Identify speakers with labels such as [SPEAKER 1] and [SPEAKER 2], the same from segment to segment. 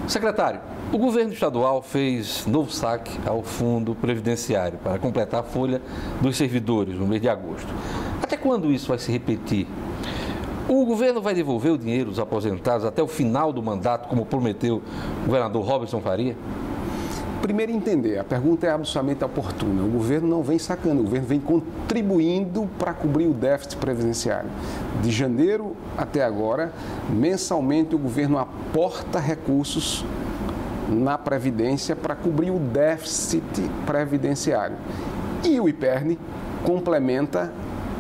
[SPEAKER 1] Secretário, o governo estadual fez novo saque ao fundo previdenciário para completar a folha dos servidores no mês de agosto. Até quando isso vai se repetir? O governo vai devolver o dinheiro dos aposentados até o final do mandato, como prometeu o governador Robson Faria?
[SPEAKER 2] Primeiro entender, a pergunta é absolutamente oportuna. O governo não vem sacando, o governo vem contribuindo para cobrir o déficit previdenciário. De janeiro até agora, mensalmente o governo aporta recursos na Previdência para cobrir o déficit previdenciário. E o IPERN complementa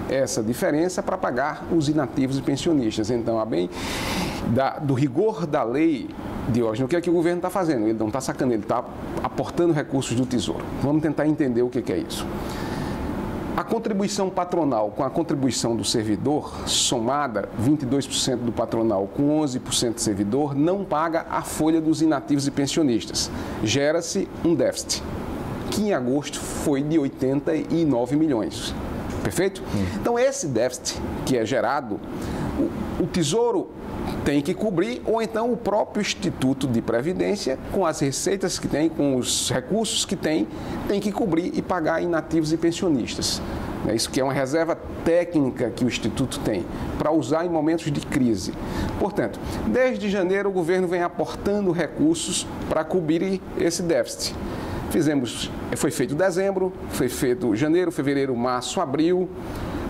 [SPEAKER 2] essa diferença para pagar os inativos e pensionistas. Então, a bem do rigor da lei, Diógenes, o que é que o governo está fazendo? Ele não está sacando, ele está aportando recursos do Tesouro. Vamos tentar entender o que é isso. A contribuição patronal com a contribuição do servidor, somada 22% do patronal com 11% do servidor, não paga a folha dos inativos e pensionistas. Gera-se um déficit, que em agosto foi de 89 milhões. Perfeito? Então, esse déficit que é gerado, o Tesouro tem que cobrir, ou então o próprio Instituto de Previdência, com as receitas que tem, com os recursos que tem que cobrir e pagar inativos e pensionistas. Isso que é uma reserva técnica que o Instituto tem para usar em momentos de crise. Portanto, desde janeiro o governo vem aportando recursos para cobrir esse déficit. Foi feito dezembro, foi feito janeiro, fevereiro, março, abril,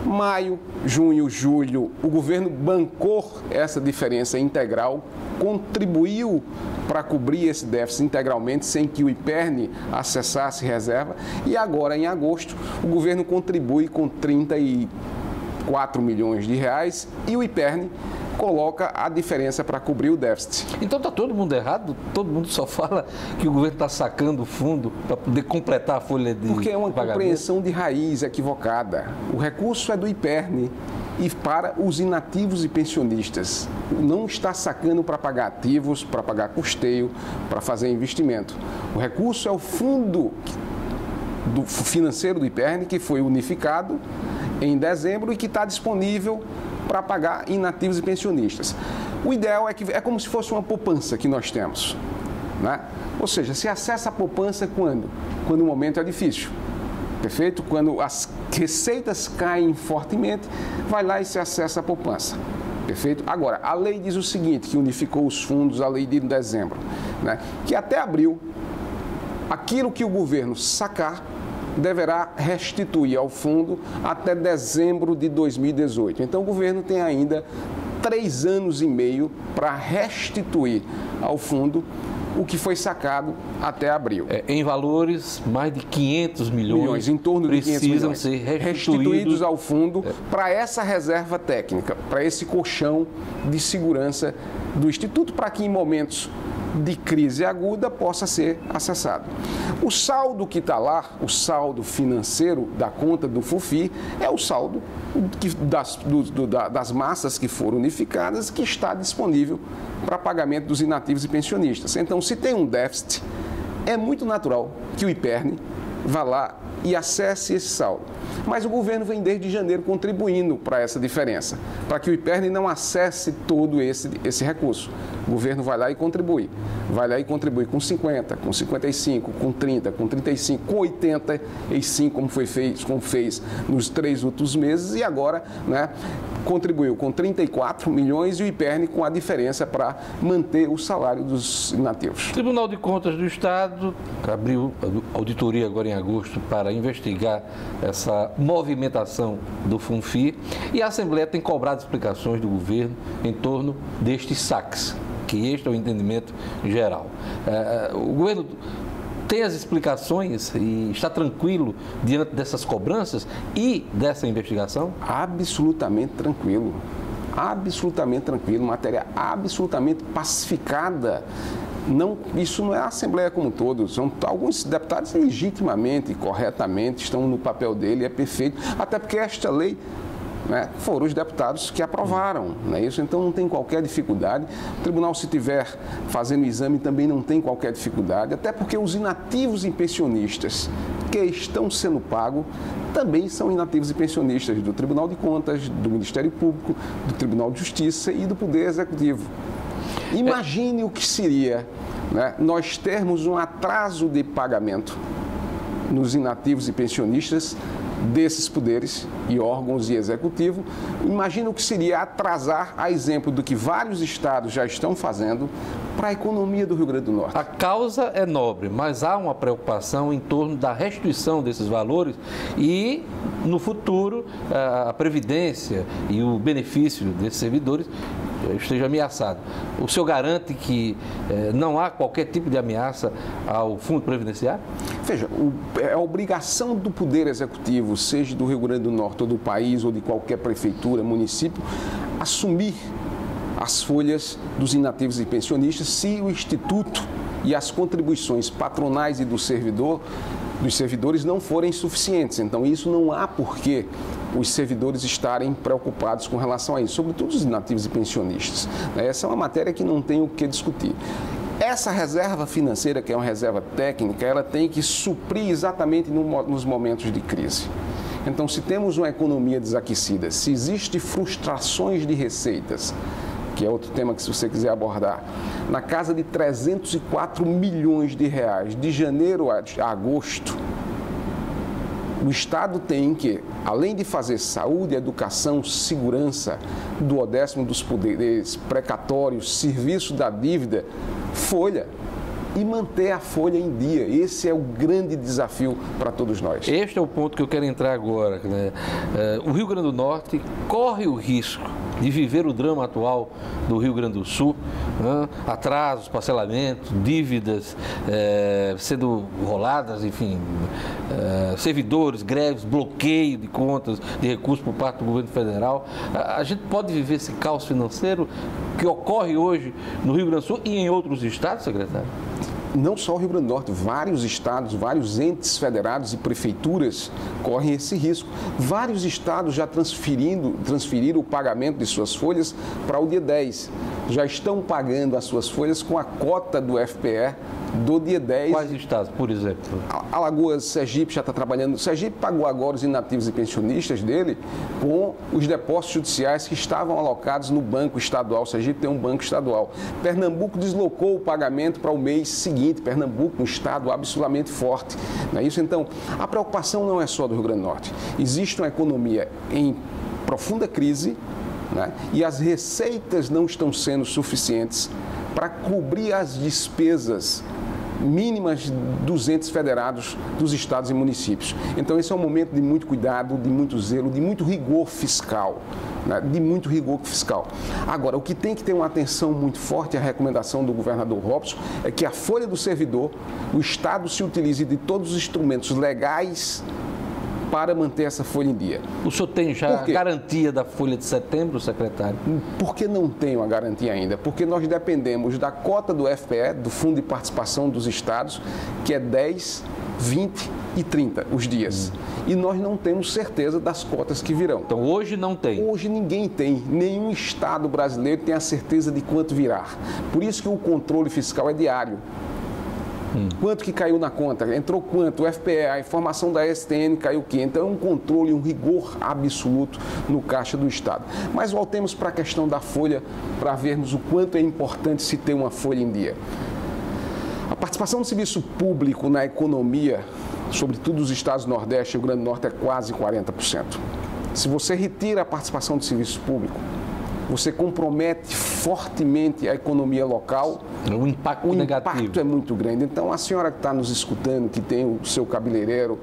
[SPEAKER 2] maio, junho, julho. O governo bancou essa diferença integral, contribuiu para cobrir esse déficit integralmente, sem que o IPERN acessasse reserva. E agora, em agosto, o governo contribui com 34 milhões de reais e o IPERN coloca a diferença para cobrir o déficit.
[SPEAKER 1] Então está todo mundo errado? Todo mundo só fala que o governo está sacando o fundo para poder completar a folha de
[SPEAKER 2] Porque é uma
[SPEAKER 1] pagamento?
[SPEAKER 2] compreensão de raiz equivocada. O recurso é do IPERN e para os inativos e pensionistas. Não está sacando para pagar ativos, para pagar custeio, para fazer investimento. O recurso é o fundo financeiro do IPERN, que foi unificado em dezembro e que está disponível para pagar inativos e pensionistas. O ideal é que é como se fosse uma poupança que nós temos, né? Ou seja, se acessa a poupança quando? Quando o momento é difícil, perfeito? Quando as receitas caem fortemente, vai lá e se acessa a poupança, perfeito? Agora, a lei diz o seguinte, que unificou os fundos, a lei de dezembro, né? Que até abril, aquilo que o governo sacar deverá restituir ao fundo até dezembro de 2018. Então, o governo tem ainda 3 anos e meio para restituir ao fundo o que foi sacado até abril.
[SPEAKER 1] Em valores, mais de 500 milhões
[SPEAKER 2] em torno de 500 milhões,
[SPEAKER 1] precisam ser
[SPEAKER 2] restituídos ao fundo para essa reserva técnica, para esse colchão de segurança do Instituto, para que em momentos de crise aguda possa ser acessado. O saldo que está lá, o saldo financeiro da conta do FUFI, é o saldo das massas que foram unificadas, que está disponível para pagamento dos inativos e pensionistas. Então, se tem um déficit, é muito natural que o IPERN vá lá e acesse esse saldo. Mas o governo vem desde janeiro contribuindo para essa diferença, para que o IPERN não acesse todo esse recurso. O governo vai lá e contribui. Vai lá e contribui com 50, com 55, com 30, com 35, com 85, como fez nos 3 últimos meses, e agora, né, contribuiu com 34 milhões e o IPERN com a diferença para manter o salário dos inativos.
[SPEAKER 1] O Tribunal de Contas do Estado abriu auditoria agora em agosto para investigar essa movimentação do FUNFI e a Assembleia tem cobrado explicações do governo em torno destes saques, que este é o entendimento geral. O governo tem as explicações e está tranquilo diante dessas cobranças e dessa investigação?
[SPEAKER 2] Absolutamente tranquilo. Absolutamente tranquilo. Matéria absolutamente pacificada. Isso não é a Assembleia como um todo. São alguns deputados legitimamente, corretamente, estão no papel dele, é perfeito. Até porque esta lei, né, foram os deputados que aprovaram, não é isso? Então não tem qualquer dificuldade. O tribunal, se estiver fazendo o exame, também não tem qualquer dificuldade, até porque os inativos e pensionistas que estão sendo pagos também são inativos e pensionistas do Tribunal de Contas, do Ministério Público, do Tribunal de Justiça e do Poder Executivo. Imagine o que seria, né, nós termos um atraso de pagamento nos inativos e pensionistas desses poderes e órgãos e executivo. Imagina o que seria atrasar, a exemplo do que vários estados já estão fazendo, para a economia do Rio Grande do Norte.
[SPEAKER 1] A causa é nobre, mas há uma preocupação em torno da restituição desses valores e, no futuro, a previdência e o benefício desses servidores esteja ameaçado. O senhor garante que não há qualquer tipo de ameaça ao Fundo Previdenciário?
[SPEAKER 2] Veja, é a obrigação do Poder Executivo, seja do Rio Grande do Norte ou do país ou de qualquer prefeitura, município, assumir as folhas dos inativos e pensionistas se o Instituto e as contribuições patronais e dos servidores não forem suficientes. Então, isso não há porquê os servidores estarem preocupados com relação a isso, sobretudo os inativos e pensionistas. Essa é uma matéria que não tem o que discutir. Essa reserva financeira, que é uma reserva técnica, ela tem que suprir exatamente nos momentos de crise. Então, se temos uma economia desaquecida, se existem frustrações de receitas, que é outro tema que, se você quiser abordar, na casa de 304 milhões de reais, de janeiro a agosto, o Estado tem que, além de fazer saúde, educação, segurança, duodécimo dos poderes, precatórios, serviço da dívida, folha, e manter a folha em dia. Esse é o grande desafio para todos nós.
[SPEAKER 1] Este é o ponto que eu quero entrar agora, né? O Rio Grande do Norte corre o risco de viver o drama atual do Rio Grande do Sul, né? Atrasos, parcelamento, dívidas sendo roladas, enfim, servidores, greves, bloqueio de contas, de recursos por parte do governo federal. A gente pode viver esse caos financeiro que ocorre hoje no Rio Grande do Sul e em outros estados, secretário?
[SPEAKER 2] Não só o Rio Grande do Norte, vários estados, vários entes federados e prefeituras correm esse risco. Vários estados já transferiram o pagamento de suas folhas para o dia 10. Já estão pagando as suas folhas com a cota do FPE do dia 10.
[SPEAKER 1] Quais estados, por exemplo?
[SPEAKER 2] Alagoas, Sergipe já está trabalhando. Sergipe pagou agora os inativos e pensionistas dele com os depósitos judiciais que estavam alocados no banco estadual. Sergipe tem um banco estadual. Pernambuco deslocou o pagamento para o mês seguinte. Pernambuco, um estado absolutamente forte. Não é isso? Então, a preocupação não é só do Rio Grande do Norte. Existe uma economia em profunda crise, né? E as receitas não estão sendo suficientes para cobrir as despesas mínimas dos entes federados dos estados e municípios. Então, esse é um momento de muito cuidado, de muito zelo, de muito rigor fiscal. Né? De muito rigor fiscal. Agora, o que tem que ter uma atenção muito forte, a recomendação do governador Robson, é que a folha do servidor, o Estado se utilize de todos os instrumentos legais para manter essa folha em dia.
[SPEAKER 1] O senhor tem já a garantia da folha de setembro, secretário?
[SPEAKER 2] Por que não tenho a garantia ainda? Porque nós dependemos da cota do FPE, do Fundo de Participação dos Estados, que é 10, 20 e 30 os dias. E nós não temos certeza das cotas que virão.
[SPEAKER 1] Então hoje não tem?
[SPEAKER 2] Hoje ninguém tem. Nenhum Estado brasileiro tem a certeza de quanto virá. Por isso que o controle fiscal é diário. Quanto que caiu na conta? Entrou quanto? O FPE, a informação da STN caiu o quê? Então é um controle, um rigor absoluto no caixa do Estado. Mas voltemos para a questão da folha, para vermos o quanto é importante se ter uma folha em dia. A participação do serviço público na economia, sobretudo os estados do Nordeste e o Rio Grande do Norte, é quase 40%. Se você retira a participação do serviço público, você compromete fortemente a economia local.
[SPEAKER 1] O impacto negativo.
[SPEAKER 2] O impacto é muito grande. Então, a senhora que está nos escutando, que tem o seu cabeleireiro,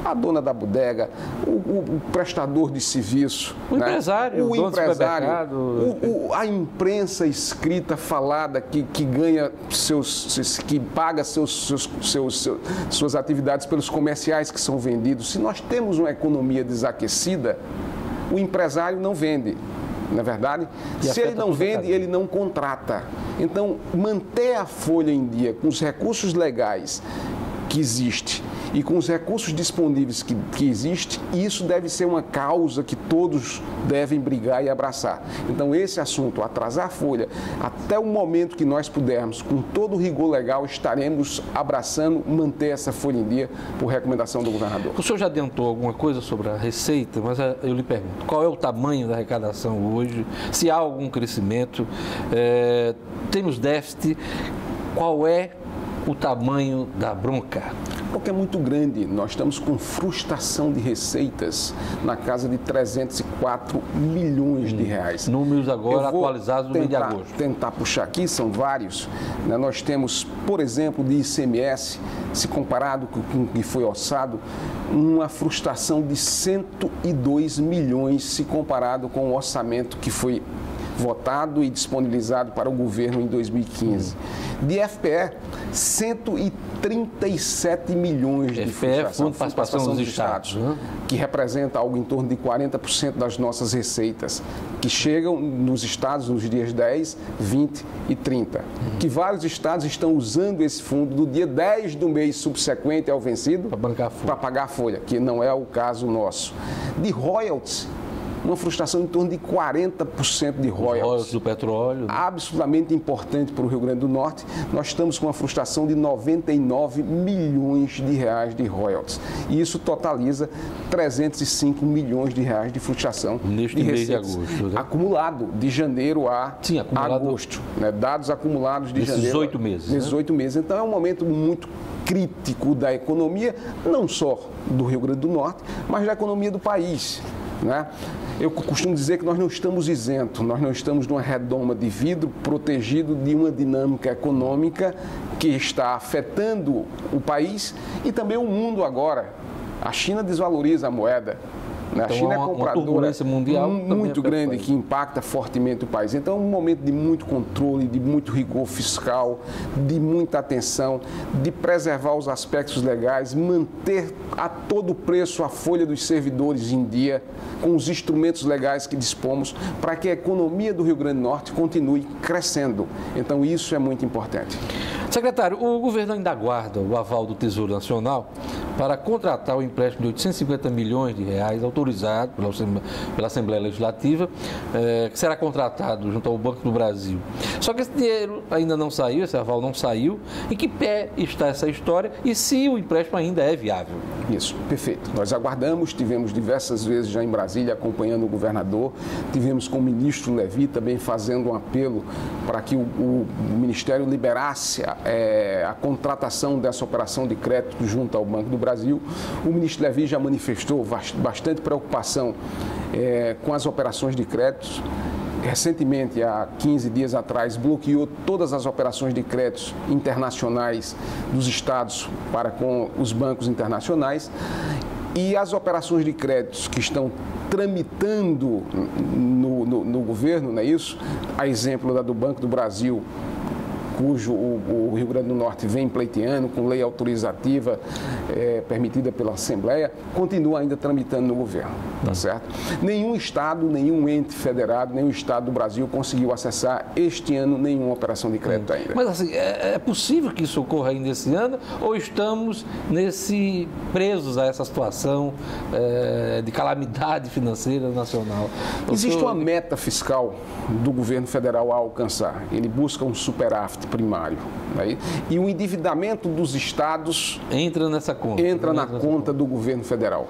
[SPEAKER 2] a dona da bodega, o prestador de serviço,
[SPEAKER 1] o empresário,
[SPEAKER 2] o empresário, a imprensa escrita, falada, que ganha que paga suas atividades pelos comerciais que são vendidos. Se nós temos uma economia desaquecida, o empresário não vende. Na verdade, se ele não vende, ele não contrata. Então, manter a folha em dia com os recursos legais que existem e com os recursos disponíveis que existem, isso deve ser uma causa que todos devem brigar e abraçar. Então, esse assunto, atrasar a folha, até o momento que nós pudermos, com todo o rigor legal, estaremos abraçando manter essa folha em dia por recomendação do governador.
[SPEAKER 1] O senhor já adiantou alguma coisa sobre a receita, mas eu lhe pergunto, qual é o tamanho da arrecadação hoje? Se há algum crescimento? Temos déficit? Qual é o tamanho da bronca?
[SPEAKER 2] Porque é muito grande. Nós estamos com frustração de receitas na casa de 304 milhões de reais.
[SPEAKER 1] Números agora atualizados no mês de agosto.
[SPEAKER 2] Tentar puxar aqui, são vários. Nós temos, por exemplo, de ICMS, se comparado com o que foi orçado, uma frustração de 102 milhões se comparado com o orçamento que foi votado e disponibilizado para o governo em 2015. De FPE, 137 milhões de frustração.
[SPEAKER 1] Fundo de Participação dos Estados,
[SPEAKER 2] que representa algo em torno de 40% das nossas receitas, que chegam nos estados nos dias 10, 20 e 30. Que vários estados estão usando esse fundo do dia 10 do mês subsequente ao vencido para pagar a folha, que não é o caso nosso. De royalties, uma frustração em torno de 40% de royalties
[SPEAKER 1] do petróleo.
[SPEAKER 2] Absolutamente importante para o Rio Grande do Norte. Nós estamos com uma frustração de 99 milhões de reais de royalties. E isso totaliza 305 milhões de reais de frustração
[SPEAKER 1] neste mês de agosto. Né?
[SPEAKER 2] Acumulado de janeiro a agosto. Né? Dados acumulados de janeiro.
[SPEAKER 1] 18 meses.
[SPEAKER 2] Nesses 8 meses. Então é um momento muito crítico da economia, não só do Rio Grande do Norte, mas da economia do país. Né? Eu costumo dizer que nós não estamos isentos, nós não estamos numa redoma de vidro protegido de uma dinâmica econômica que está afetando o país e também o mundo agora. A China desvaloriza a moeda. Então, a China é compradora
[SPEAKER 1] mundial
[SPEAKER 2] muito grande que impacta fortemente o país. Então, é um momento de muito controle, de muito rigor fiscal, de muita atenção, de preservar os aspectos legais, manter a todo preço a folha dos servidores em dia, com os instrumentos legais que dispomos, para que a economia do Rio Grande do Norte continue crescendo. Então, isso é muito importante.
[SPEAKER 1] Secretário, o governo ainda aguarda o aval do Tesouro Nacional para contratar o empréstimo de 850 milhões de reais autorizado pela Assembleia Legislativa, que será contratado junto ao Banco do Brasil. Só que esse dinheiro ainda não saiu, esse aval não saiu. Em que pé está essa história e se o empréstimo ainda é viável?
[SPEAKER 2] Isso, perfeito. Nós aguardamos, tivemos diversas vezes já em Brasília acompanhando o governador, tivemos com o ministro Levi também fazendo um apelo para que o Ministério liberasse a contratação dessa operação de crédito junto ao Banco do Brasil. O ministro Levi já manifestou bastante preocupação com as operações de créditos. Recentemente, há 15 dias atrás, bloqueou todas as operações de créditos internacionais dos estados para com os bancos internacionais. E as operações de créditos que estão tramitando no governo, não é isso? A exemplo da do Banco do Brasil, cujo o Rio Grande do Norte vem pleiteando com lei autorizativa permitida pela Assembleia, continua ainda tramitando no governo, tá certo? Nenhum estado, nenhum ente federado, nenhum estado do Brasil conseguiu acessar este ano nenhuma operação de crédito ainda.
[SPEAKER 1] Mas assim, é possível que isso ocorra ainda esse ano ou estamos presos a essa situação de calamidade financeira nacional?
[SPEAKER 2] Existe uma meta fiscal do governo federal a alcançar. Ele busca um superávit primário. Né? E o endividamento dos estados
[SPEAKER 1] entra nessa conta.
[SPEAKER 2] Entra na conta do governo federal.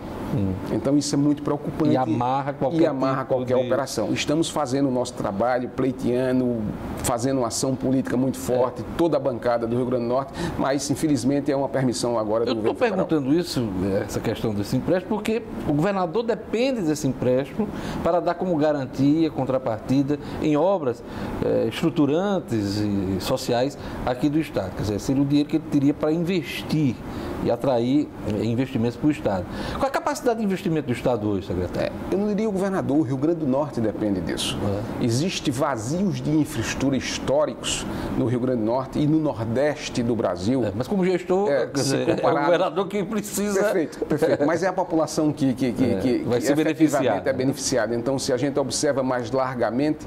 [SPEAKER 2] Então isso é muito preocupante.
[SPEAKER 1] E amarra qualquer
[SPEAKER 2] operação. Estamos fazendo o nosso trabalho, pleiteando, fazendo uma ação política muito forte, toda a bancada do Rio Grande do Norte, mas infelizmente é uma permissão agora do governo federal.
[SPEAKER 1] Eu estou perguntando isso, essa questão desse empréstimo, porque o governador depende desse empréstimo para dar como garantia, contrapartida em obras estruturantes e sociais aqui do Estado. Quer dizer, seria o dinheiro que ele teria para investir e atrair investimentos para o Estado. Qual é a capacidade de investimento do Estado hoje, secretário?
[SPEAKER 2] Eu não diria o governador, o Rio Grande do Norte depende disso. Existem vazios de infraestrutura históricos no Rio Grande do Norte e no Nordeste do Brasil.
[SPEAKER 1] Mas como gestor, é o governador que precisa...
[SPEAKER 2] Perfeito. Mas é a população que
[SPEAKER 1] vai ser beneficiada.
[SPEAKER 2] É beneficiada. Então, se a gente observa mais largamente,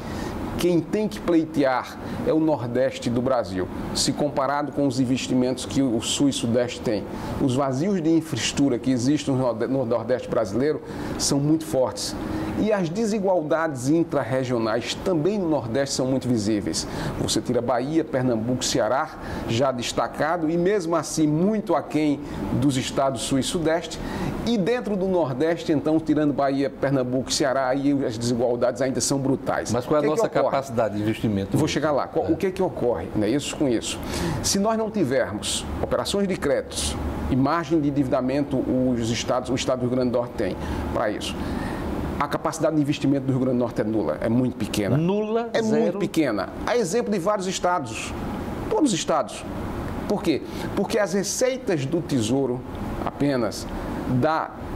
[SPEAKER 2] quem tem que pleitear é o Nordeste do Brasil, se comparado com os investimentos que o Sul e Sudeste têm. Os vazios de infraestrutura que existem no Nordeste brasileiro são muito fortes. E as desigualdades intra-regionais também no Nordeste são muito visíveis. Você tira Bahia, Pernambuco, Ceará, já destacado, e mesmo assim muito aquém dos estados Sul e Sudeste. E dentro do Nordeste, então, tirando Bahia, Pernambuco e Ceará, aí as desigualdades ainda são brutais.
[SPEAKER 1] Mas qual é a nossa capacidade de investimento?
[SPEAKER 2] Vou chegar lá. O que ocorre, né, isso com isso? Se nós não tivermos operações de créditos e margem de endividamento, o estado do Rio Grande do Norte tem para isso. A capacidade de investimento do Rio Grande do Norte é nula, é muito pequena.
[SPEAKER 1] Nula?
[SPEAKER 2] É
[SPEAKER 1] zero?
[SPEAKER 2] Muito pequena. Há exemplo de vários estados, todos os estados. Por quê? Porque as receitas do Tesouro apenas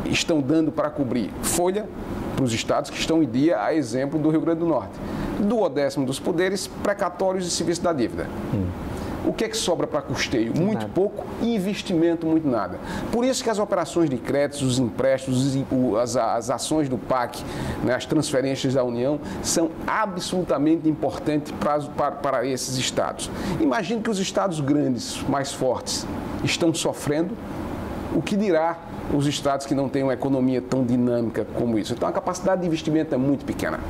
[SPEAKER 2] estão dando para cobrir folha para os estados que estão em dia, a exemplo do Rio Grande do Norte. Do 10º dos poderes, precatórios e serviço da dívida. O que é que sobra para custeio? Muito nada. Pouco, e investimento muito nada. Por isso que as operações de créditos, os empréstimos, as ações do PAC, né, as transferências da União, são absolutamente importantes para esses estados. Imagine que os estados grandes, mais fortes, estão sofrendo, o que dirá os estados que não têm uma economia tão dinâmica como isso? Então a capacidade de investimento é muito pequena.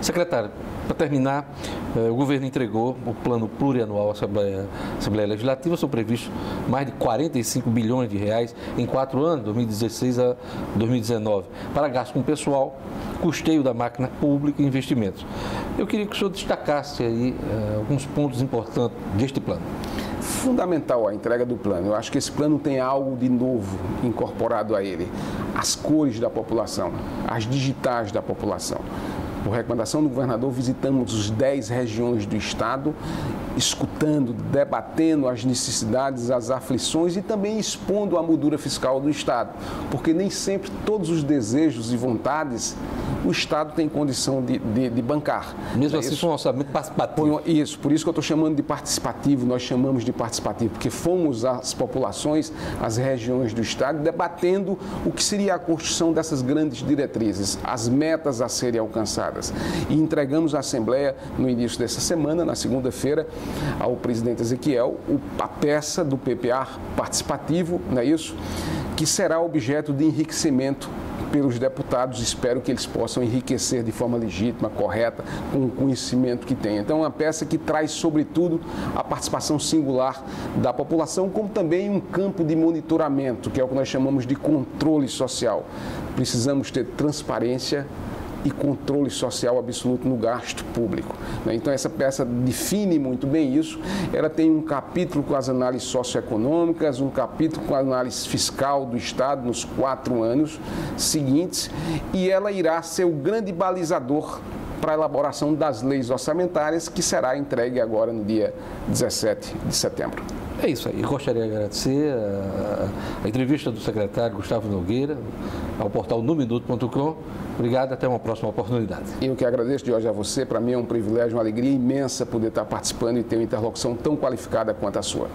[SPEAKER 1] Secretário, para terminar, o governo entregou o plano plurianual à Assembleia Legislativa. São previstos mais de 45 bilhões de reais em 4 anos, 2016 a 2019, para gasto com pessoal, custeio da máquina pública e investimentos. Eu queria que o senhor destacasse aí alguns pontos importantes deste plano.
[SPEAKER 2] Fundamental a entrega do plano. Eu acho que esse plano tem algo de novo incorporado a ele. As cores da população, as digitais da população. Por recomendação do governador, visitamos os 10 regiões do estado, escutando, debatendo as necessidades, as aflições e também expondo a moldura fiscal do estado, porque nem sempre todos os desejos e vontades o estado tem condição de bancar.
[SPEAKER 1] Mesmo assim, foi um orçamento participativo.
[SPEAKER 2] Isso, por isso que eu estou chamando de participativo, nós chamamos de participativo, porque fomos as populações, as regiões do estado, debatendo o que seria a construção dessas grandes diretrizes, as metas a serem alcançadas. E entregamos à Assembleia, no início dessa semana, na segunda-feira, ao presidente Ezequiel, a peça do PPA participativo, não é isso? Que será objeto de enriquecimento pelos deputados. Espero que eles possam enriquecer de forma legítima, correta, com o conhecimento que têm. Então, é uma peça que traz, sobretudo, a participação singular da população, como também um campo de monitoramento, que é o que nós chamamos de controle social. Precisamos ter transparência e controle social absoluto no gasto público. Então, essa peça define muito bem isso. Ela tem um capítulo com as análises socioeconômicas, um capítulo com a análise fiscal do Estado nos 4 anos seguintes, e ela irá ser o grande balizador para a elaboração das leis orçamentárias, que será entregue agora no dia 17 de setembro.
[SPEAKER 1] É isso aí. Eu gostaria de agradecer a entrevista do secretário Gustavo Nogueira ao portal numinuto.com. Obrigado, até uma próxima oportunidade.
[SPEAKER 2] Eu que agradeço, Jorge, a você. Para mim é um privilégio, uma alegria imensa poder estar participando e ter uma interlocução tão qualificada quanto a sua.